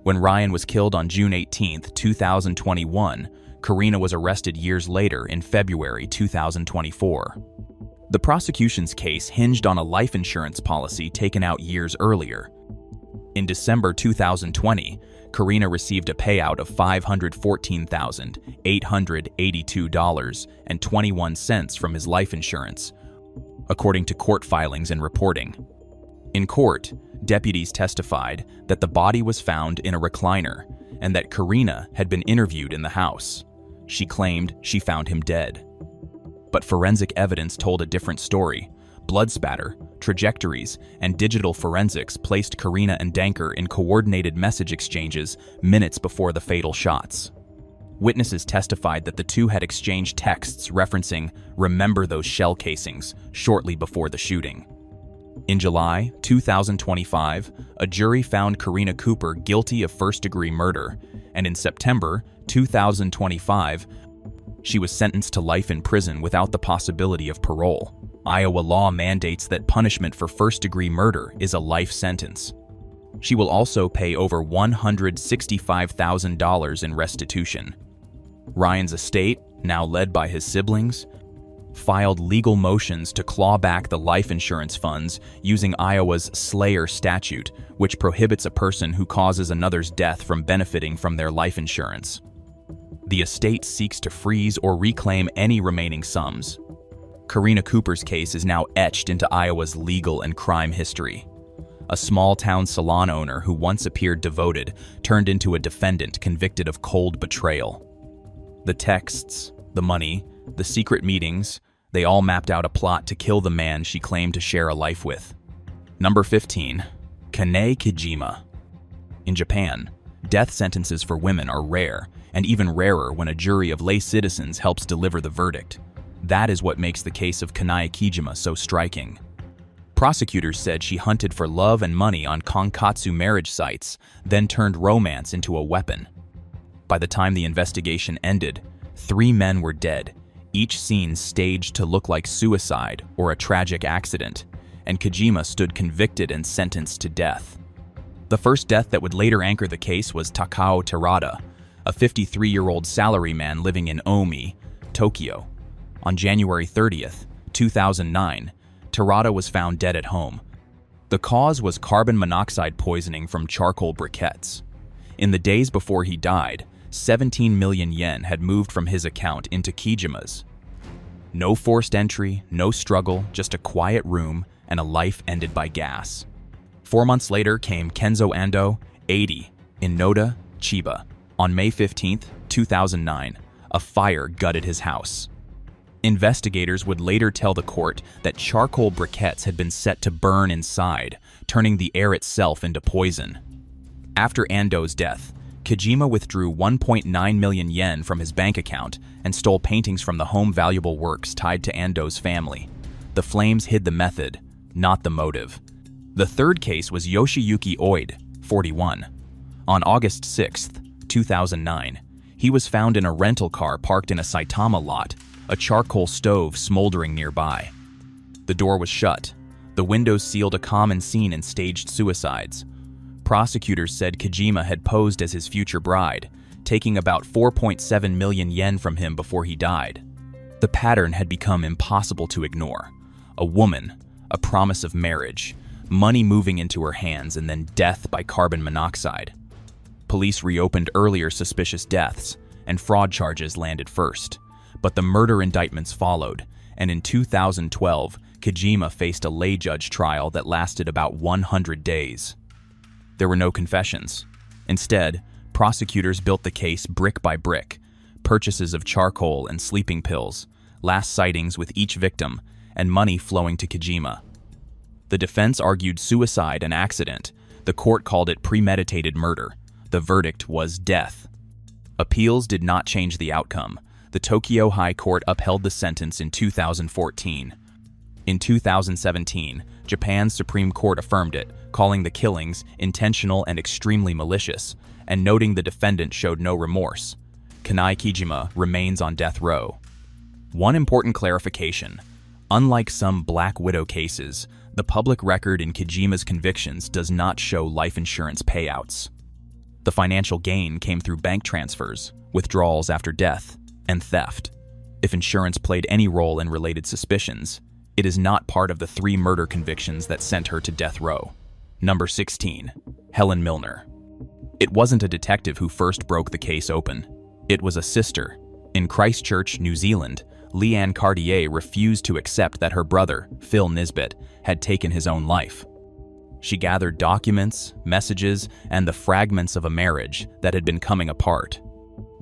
When Ryan was killed on June 18, 2021, Karina was arrested years later in February 2024. The prosecution's case hinged on a life insurance policy taken out years earlier. In December 2020, Karina received a payout of $514,882.21 from his life insurance, according to court filings and reporting. In court, deputies testified that the body was found in a recliner and that Karina had been interviewed in the house. She claimed she found him dead. But forensic evidence told a different story. Blood spatter, trajectories, and digital forensics placed Karina and Danker in coordinated message exchanges minutes before the fatal shots. Witnesses testified that the two had exchanged texts referencing "remember those shell casings" shortly before the shooting. In July 2025, a jury found Karina Cooper guilty of first-degree murder, and in September 2025, she was sentenced to life in prison without the possibility of parole. Iowa law mandates that punishment for first-degree murder is a life sentence. She will also pay over $165,000 in restitution. Ryan's estate, now led by his siblings, filed legal motions to claw back the life insurance funds using Iowa's Slayer statute, which prohibits a person who causes another's death from benefiting from their life insurance. The estate seeks to freeze or reclaim any remaining sums. Karina Cooper's case is now etched into Iowa's legal and crime history. A small-town salon owner who once appeared devoted turned into a defendant convicted of cold betrayal. The texts, the money, the secret meetings, they all mapped out a plot to kill the man she claimed to share a life with. Number 15. Kane Kijima. In Japan, death sentences for women are rare, and even rarer when a jury of lay citizens helps deliver the verdict. That is what makes the case of Kane Kijima so striking. Prosecutors said she hunted for love and money on konkatsu marriage sites, then turned romance into a weapon. By the time the investigation ended, 3 men were dead, each scene staged to look like suicide or a tragic accident, and Kijima stood convicted and sentenced to death. The first death that would later anchor the case was Takao Terada, a 53-year-old salaryman living in Omi, Tokyo. On January 30th, 2009, Terada was found dead at home. The cause was carbon monoxide poisoning from charcoal briquettes. In the days before he died, 17 million yen had moved from his account into Kijima's. No forced entry, no struggle, just a quiet room and a life ended by gas. 4 months later came Kenzo Ando, 80, in Noda, Chiba. On May 15, 2009, a fire gutted his house. Investigators would later tell the court that charcoal briquettes had been set to burn inside, turning the air itself into poison. After Ando's death, Kijima withdrew 1.9 million yen from his bank account, and stole paintings from the home valuable works tied to Ando's family. The flames hid the method, not the motive. The third case was Yoshiyuki Oide, 41. On August 6, 2009, he was found in a rental car parked in a Saitama lot, a charcoal stove smoldering nearby. The door was shut. The windows sealed a common scene in staged suicides. Prosecutors said Kijima had posed as his future bride, taking about 4.7 million yen from him before he died. The pattern had become impossible to ignore. A woman, a promise of marriage, money moving into her hands, and then death by carbon monoxide. Police reopened earlier suspicious deaths, and fraud charges landed first. But the murder indictments followed, and in 2012, Kijima faced a lay judge trial that lasted about 100 days. There were no confessions. Instead, prosecutors built the case brick by brick: purchases of charcoal and sleeping pills, last sightings with each victim, and money flowing to Kijima. The defense argued suicide and accident. The court called it premeditated murder. The verdict was death. Appeals did not change the outcome. The Tokyo High Court upheld the sentence in 2014. In 2017, Japan's Supreme Court affirmed it, calling the killings intentional and extremely malicious, and noting the defendant showed no remorse. Kane Kijima remains on death row. One important clarification: unlike some Black Widow cases, the public record in Kijima's convictions does not show life insurance payouts. The financial gain came through bank transfers, withdrawals after death, and theft. If insurance played any role in related suspicions, it is not part of the 3 murder convictions that sent her to death row. Number 16. Helen Milner. It wasn't a detective who first broke the case open. It was a sister. In Christchurch, New Zealand, Leanne Cartier refused to accept that her brother, Phil Nisbet, had taken his own life. She gathered documents, messages, and the fragments of a marriage that had been coming apart.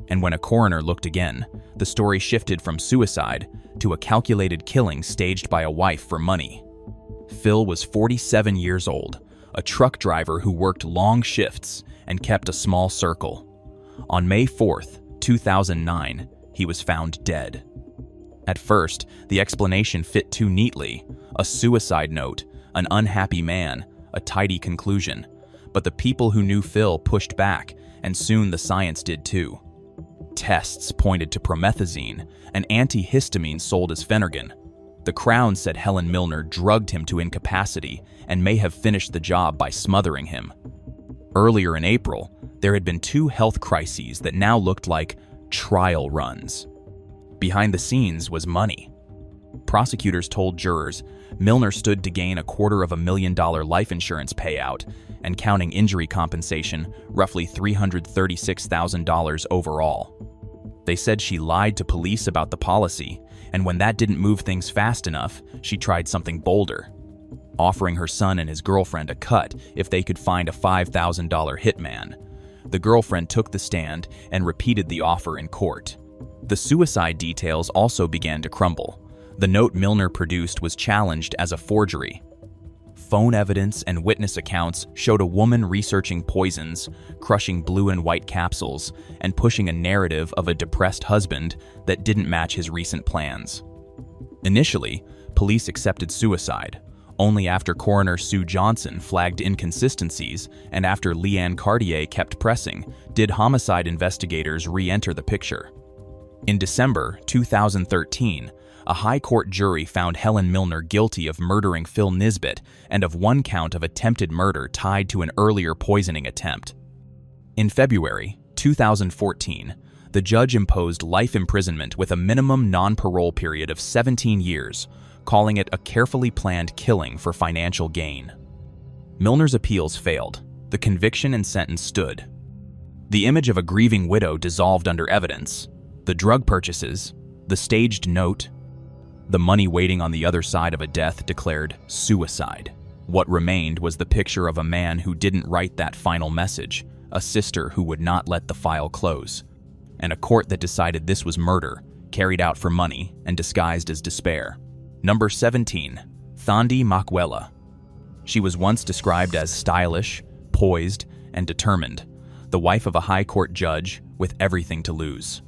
And when a coroner looked again, the story shifted from suicide to a calculated killing staged by a wife for money. Phil was 47 years old, a truck driver who worked long shifts and kept a small circle. On May 4th, 2009, he was found dead. At first, the explanation fit too neatly: a suicide note, an unhappy man, a tidy conclusion. But the people who knew Phil pushed back, and soon the science did too. Tests pointed to promethazine, an antihistamine sold as Phenergan. The Crown said Helen Milner drugged him to incapacity and may have finished the job by smothering him. Earlier in April, there had been 2 health crises that now looked like trial runs. Behind the scenes was money. Prosecutors told jurors Milner stood to gain $250,000 life insurance payout, and counting injury compensation, roughly $336,000 overall. They said she lied to police about the policy, and when that didn't move things fast enough, she tried something bolder, offering her son and his girlfriend a cut if they could find a $5,000 hitman. The girlfriend took the stand and repeated the offer in court. The suicide details also began to crumble. The note Milner produced was challenged as a forgery. Phone evidence and witness accounts showed a woman researching poisons, crushing blue and white capsules, and pushing a narrative of a depressed husband that didn't match his recent plans. Initially, police accepted suicide. Only after coroner Sue Johnson flagged inconsistencies and after Leanne Cartier kept pressing did homicide investigators re-enter the picture. In December 2013, a high court jury found Helen Milner guilty of murdering Phil Nisbet and of 1 count of attempted murder tied to an earlier poisoning attempt. In February 2014, the judge imposed life imprisonment with a minimum non-parole period of 17 years, calling it a carefully planned killing for financial gain. Milner's appeals failed. The conviction and sentence stood. The image of a grieving widow dissolved under evidence. The drug purchases, the staged note, the money waiting on the other side of a death declared suicide. What remained was the picture of a man who didn't write that final message, a sister who would not let the file close, and a court that decided this was murder, carried out for money and disguised as despair. Number 17. Thandi Muela. She was once described as stylish, poised, and determined, the wife of a high court judge with everything to lose.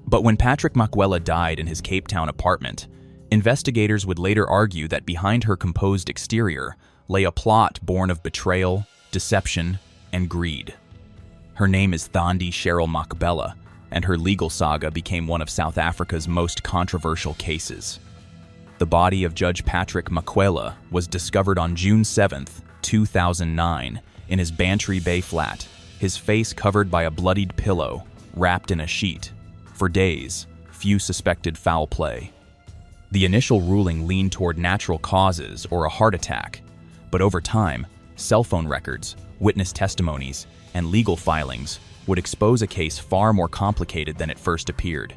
But when Patrick Muela died in his Cape Town apartment, investigators would later argue that behind her composed exterior lay a plot born of betrayal, deception, and greed. Her name is Thandi Muela, and her legal saga became one of South Africa's most controversial cases. The body of Judge Patrick Muela was discovered on June 7, 2009, in his Bantry Bay flat, his face covered by a bloodied pillow, wrapped in a sheet. For days, few suspected foul play. The initial ruling leaned toward natural causes or a heart attack, but over time, cell phone records, witness testimonies, and legal filings would expose a case far more complicated than it first appeared.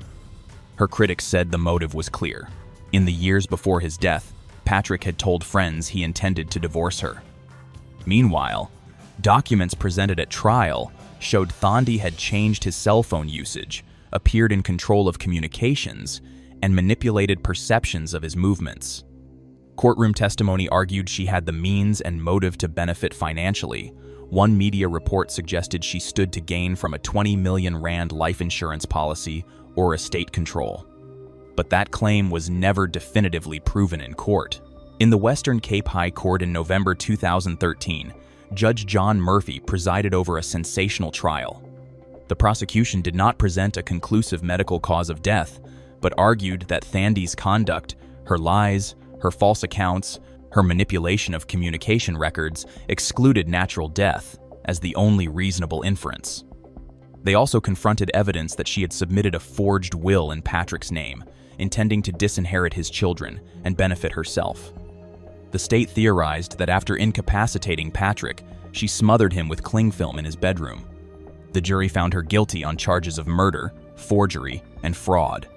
Her critics said the motive was clear. In the years before his death, Patrick had told friends he intended to divorce her. Meanwhile, documents presented at trial showed Thandi had changed his cell phone usage, appeared in control of communications, and manipulated perceptions of his movements. Courtroom testimony argued she had the means and motive to benefit financially. One media report suggested she stood to gain from a 20 million rand life insurance policy or estate control. But that claim was never definitively proven in court. In the Western Cape High Court in November 2013, Judge John Murphy presided over a sensational trial. The prosecution did not present a conclusive medical cause of death, but argued that Thandi's conduct, her lies, her false accounts, her manipulation of communication records excluded natural death as the only reasonable inference. They also confronted evidence that she had submitted a forged will in Patrick's name, intending to disinherit his children and benefit herself. The state theorized that after incapacitating Patrick, she smothered him with cling film in his bedroom. The jury found her guilty on charges of murder, forgery, and fraud.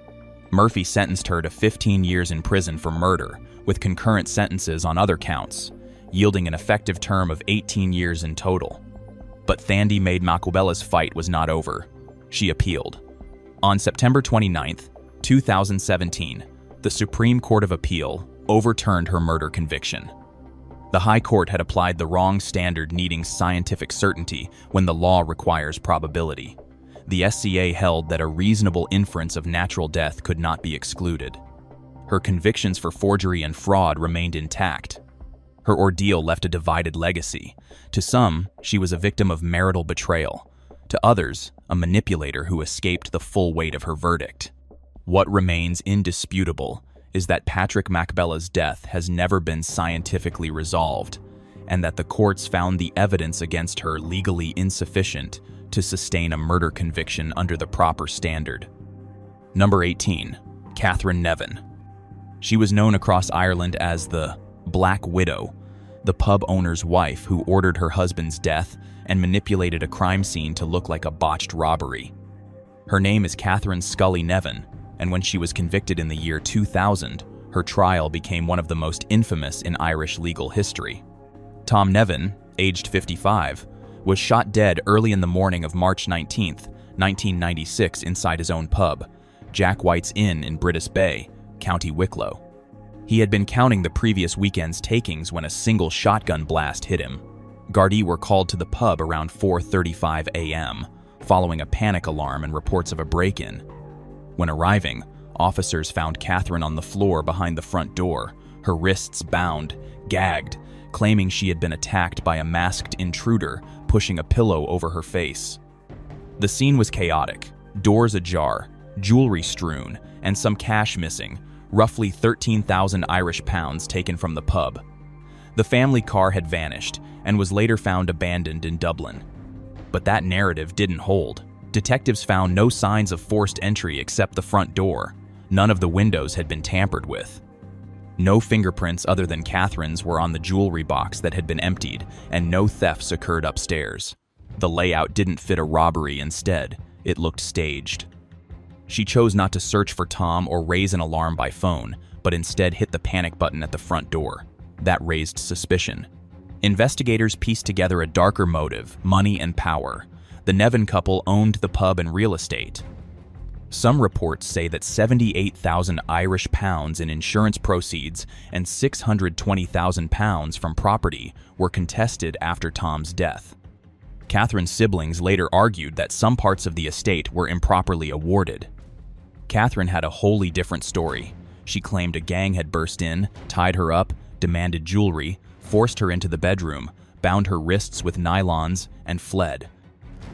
Murphy sentenced her to 15 years in prison for murder, with concurrent sentences on other counts, yielding an effective term of 18 years in total. But Thandi Muela's fight was not over. She appealed. On September 29, 2017, the Supreme Court of Appeal overturned her murder conviction. The High Court had applied the wrong standard needing scientific certainty when the law requires probability. The SCA held that a reasonable inference of natural death could not be excluded. Her convictions for forgery and fraud remained intact. Her ordeal left a divided legacy. To some, she was a victim of marital betrayal. To others, a manipulator who escaped the full weight of her verdict. What remains indisputable is that Patrick Muela's death has never been scientifically resolved, and that the courts found the evidence against her legally insufficient to sustain a murder conviction under the proper standard. Number 18. Katherine Nevin. She was known across Ireland as the Black Widow, the pub owner's wife who ordered her husband's death and manipulated a crime scene to look like a botched robbery. Her name is Katherine Scully Nevin, and when she was convicted in the year 2000, her trial became one of the most infamous in Irish legal history. Tom Nevin, aged 55, was shot dead early in the morning of March 19, 1996 inside his own pub, Jack White's Inn in Britis Bay, County Wicklow. He had been counting the previous weekend's takings when a single shotgun blast hit him. Gardaí were called to the pub around 4:35 a.m., following a panic alarm and reports of a break-in. When arriving, officers found Katherine on the floor behind the front door, her wrists bound, gagged, claiming she had been attacked by a masked intruder pushing a pillow over her face. The scene was chaotic, doors ajar, jewelry strewn, and some cash missing, roughly 13,000 Irish pounds taken from the pub. The family car had vanished and was later found abandoned in Dublin. But that narrative didn't hold. Detectives found no signs of forced entry except the front door. None of the windows had been tampered with. No fingerprints other than Katherine's were on the jewelry box that had been emptied, and no thefts occurred upstairs. The layout didn't fit a robbery instead. It looked staged. She chose not to search for Tom or raise an alarm by phone, but instead hit the panic button at the front door. That raised suspicion. Investigators pieced together a darker motive: money and power. The Nevin couple owned the pub and real estate. Some reports say that 78,000 Irish pounds in insurance proceeds and 620,000 pounds from property were contested after Tom's death. Katherine's siblings later argued that some parts of the estate were improperly awarded. Katherine had a wholly different story. She claimed a gang had burst in, tied her up, demanded jewelry, forced her into the bedroom, bound her wrists with nylons, and fled.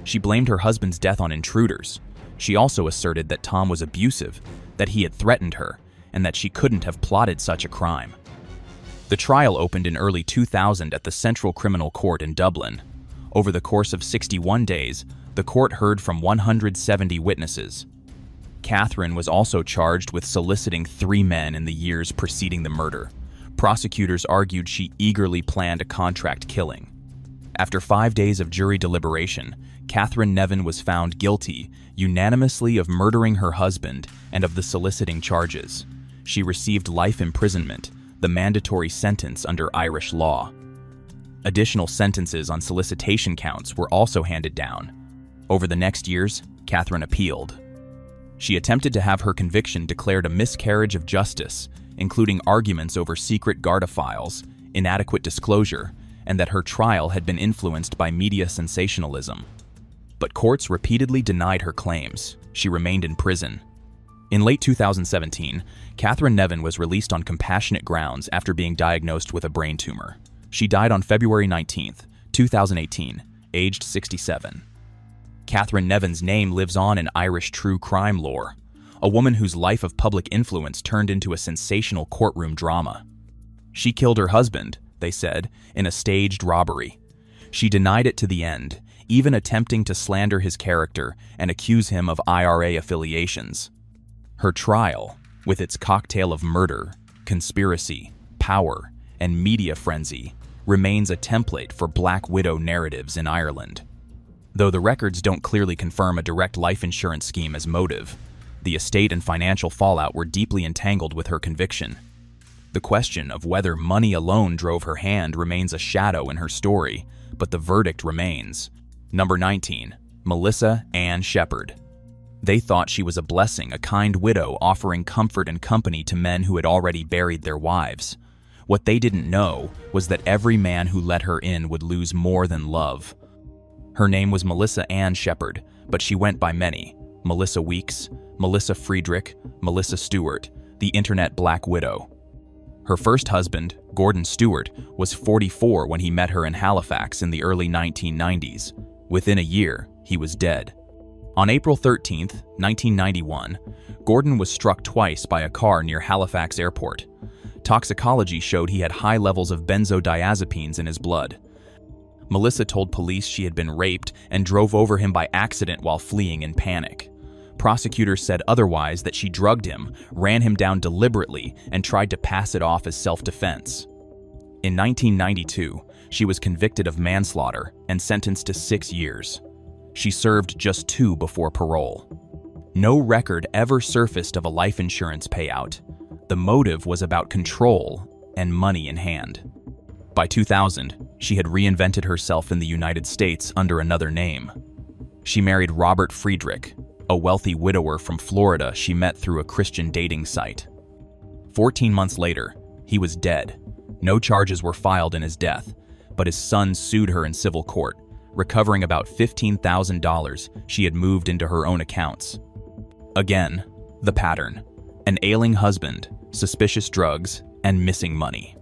She blamed her husband's death on intruders. She also asserted that Tom was abusive, that he had threatened her, and that she couldn't have plotted such a crime. The trial opened in early 2000 at the Central Criminal Court in Dublin. Over the course of 61 days, the court heard from 170 witnesses. Katherine was also charged with soliciting 3 men in the years preceding the murder. Prosecutors argued she eagerly planned a contract killing. After 5 days of jury deliberation, Katherine Nevin was found guilty unanimously of murdering her husband and of the soliciting charges. She received life imprisonment, the mandatory sentence under Irish law. Additional sentences on solicitation counts were also handed down. Over the next years, Katherine appealed. She attempted to have her conviction declared a miscarriage of justice, including arguments over secret Garda files, inadequate disclosure, and that her trial had been influenced by media sensationalism. But courts repeatedly denied her claims. She remained in prison. In late 2017, Katherine Nevin was released on compassionate grounds after being diagnosed with a brain tumor. She died on February 19, 2018, aged 67. Katherine Nevin's name lives on in Irish true crime lore, a woman whose life of public influence turned into a sensational courtroom drama. She killed her husband, they said, in a staged robbery. She denied it to the end, even attempting to slander his character and accuse him of IRA affiliations. Her trial, with its cocktail of murder, conspiracy, power, and media frenzy, remains a template for Black Widow narratives in Ireland. Though the records don't clearly confirm a direct life insurance scheme as motive, the estate and financial fallout were deeply entangled with her conviction. The question of whether money alone drove her hand remains a shadow in her story, but the verdict remains. Number 19. Melissa Ann Shepard. They thought she was a blessing, a kind widow offering comfort and company to men who had already buried their wives. What they didn't know was that every man who let her in would lose more than love. Her name was Melissa Ann Shepard, but she went by many: Melissa Weeks, Melissa Friedrich, Melissa Stewart, the internet Black Widow. Her first husband, Gordon Stewart, was 44 when he met her in Halifax in the early 1990s. Within a year, he was dead. On April 13, 1991, Gordon was struck twice by a car near Halifax Airport. Toxicology showed he had high levels of benzodiazepines in his blood. Melissa told police she had been raped and drove over him by accident while fleeing in panic. Prosecutors said otherwise, that she drugged him, ran him down deliberately, and tried to pass it off as self-defense. In 1992, she was convicted of manslaughter and sentenced to 6 years. She served just 2 before parole. No record ever surfaced of a life insurance payout. The motive was about control and money in hand. By 2000, she had reinvented herself in the United States under another name. She married Robert Friedrich, a wealthy widower from Florida she met through a Christian dating site. 14 months later, he was dead. No charges were filed in his death, but his son sued her in civil court, recovering about $15,000 she had moved into her own accounts. Again, the pattern: an ailing husband, suspicious drugs, and missing money.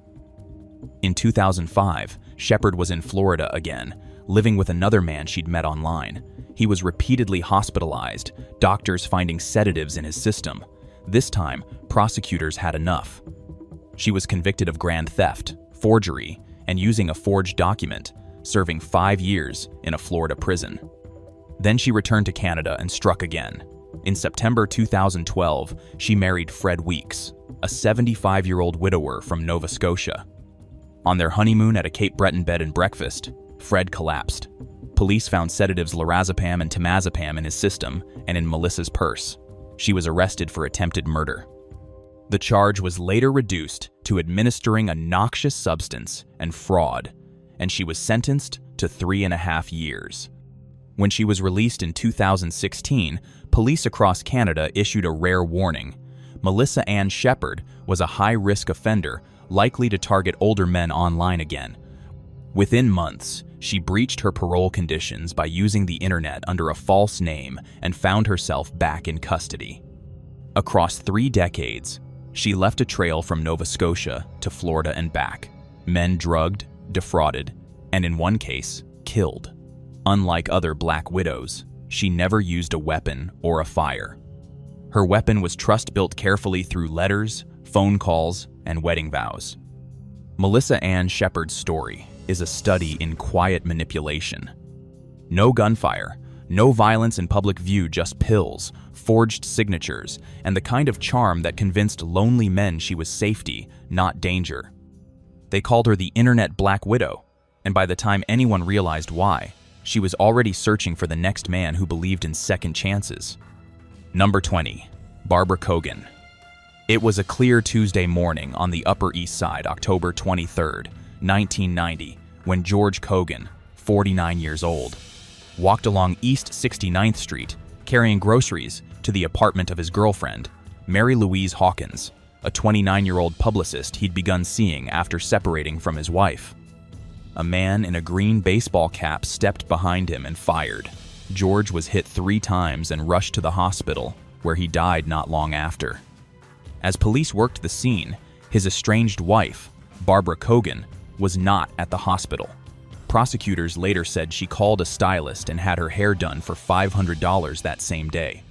In 2005, Shepard was in Florida again, living with another man she'd met online. He was repeatedly hospitalized, doctors finding sedatives in his system. This time, prosecutors had enough. She was convicted of grand theft, forgery, and using a forged document, serving 5 years in a Florida prison. Then she returned to Canada and struck again. In September 2012, she married Fred Weeks, a 75-year-old widower from Nova Scotia. On their honeymoon at a Cape Breton bed and breakfast, Fred collapsed. Police found sedatives lorazepam and temazepam in his system and in Melissa's purse. She was arrested for attempted murder. The charge was later reduced to administering a noxious substance and fraud, and she was sentenced to 3.5 years. When she was released in 2016, police across Canada issued a rare warning. Melissa Ann Shepard was a high-risk offender, likely to target older men online again. Within months, she breached her parole conditions by using the internet under a false name and found herself back in custody. Across 3 decades, she left a trail from Nova Scotia to Florida and back. Men drugged, defrauded, and in one case, killed. Unlike other Black Widows, she never used a weapon or a fire. Her weapon was trust built carefully through letters, phone calls, and wedding vows. Melissa Ann Shepard's story is a study in quiet manipulation. No gunfire, no violence in public view, just pills, forged signatures, and the kind of charm that convinced lonely men she was safety, not danger. They called her the Internet Black Widow, and by the time anyone realized why, she was already searching for the next man who believed in second chances. Number 20. Barbara Kogan. It was a clear Tuesday morning on the Upper East Side, October 23, 1990, when George Kogan, 49 years old, walked along East 69th Street, carrying groceries to the apartment of his girlfriend, Mary Louise Hawkins, a 29-year-old publicist he'd begun seeing after separating from his wife. A man in a green baseball cap stepped behind him and fired. George was hit 3 times and rushed to the hospital, where he died not long after. As police worked the scene, his estranged wife, Barbara Kogan, was not at the hospital. Prosecutors later said she called a stylist and had her hair done for $500 that same day.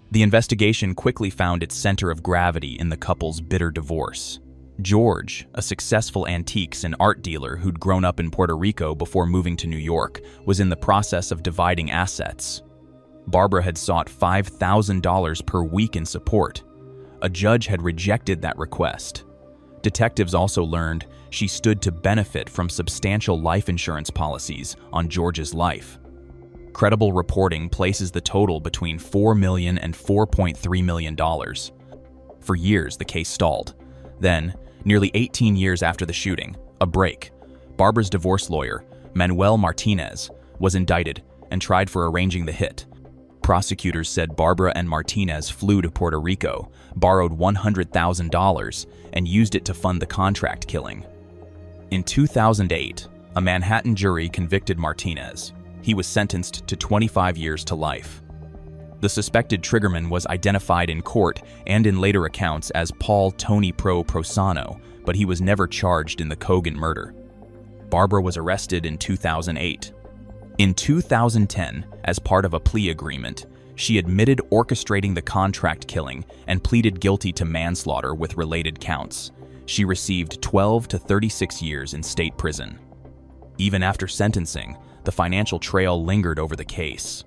The investigation quickly found its center of gravity in the couple's bitter divorce. George, a successful antiques and art dealer who'd grown up in Puerto Rico before moving to New York, was in the process of dividing assets. Barbara had sought $5,000 per week in support. A judge had rejected that request. Detectives also learned she stood to benefit from substantial life insurance policies on George's life. Credible reporting places the total between $4 million and $4.3 million. For years, the case stalled. Then, nearly 18 years after the shooting, a break. Barbara's divorce lawyer, Manuel Martinez, was indicted and tried for arranging the hit. Prosecutors said Barbara and Martinez flew to Puerto Rico, borrowed $100,000, and used it to fund the contract killing. In 2008, a Manhattan jury convicted Martinez. He was sentenced to 25 years to life. The suspected triggerman was identified in court and in later accounts as Paul Tony Pro Prosano, but he was never charged in the Kogan murder. Barbara was arrested in 2008. In 2010, as part of a plea agreement, she admitted orchestrating the contract killing and pleaded guilty to manslaughter with related counts. She received 12 to 36 years in state prison. Even after sentencing, the financial trail lingered over the case.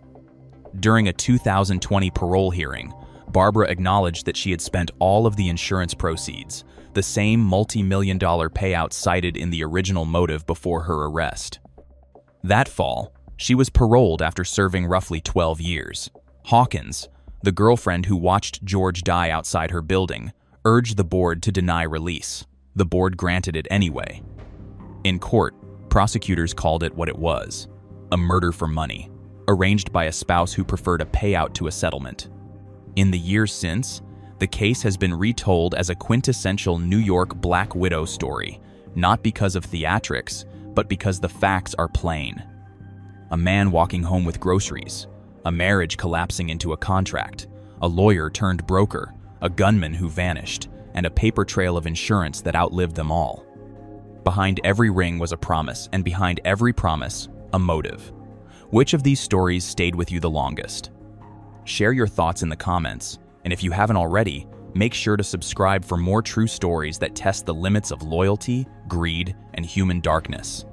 During a 2020 parole hearing, Barbara acknowledged that she had spent all of the insurance proceeds, the same multi-million-dollar payout cited in the original motive before her arrest. That fall, she was paroled after serving roughly 12 years. Hawkins, the girlfriend who watched George die outside her building, urged the board to deny release. The board granted it anyway. In court, prosecutors called it what it was: a murder for money, arranged by a spouse who preferred a payout to a settlement. In the years since, the case has been retold as a quintessential New York Black Widow story, not because of theatrics, but because the facts are plain. A man walking home with groceries, a marriage collapsing into a contract, a lawyer turned broker, a gunman who vanished, and a paper trail of insurance that outlived them all. Behind every ring was a promise, and behind every promise, a motive. Which of these stories stayed with you the longest? Share your thoughts in the comments, and if you haven't already, make sure to subscribe for more true stories that test the limits of loyalty, greed, and human darkness.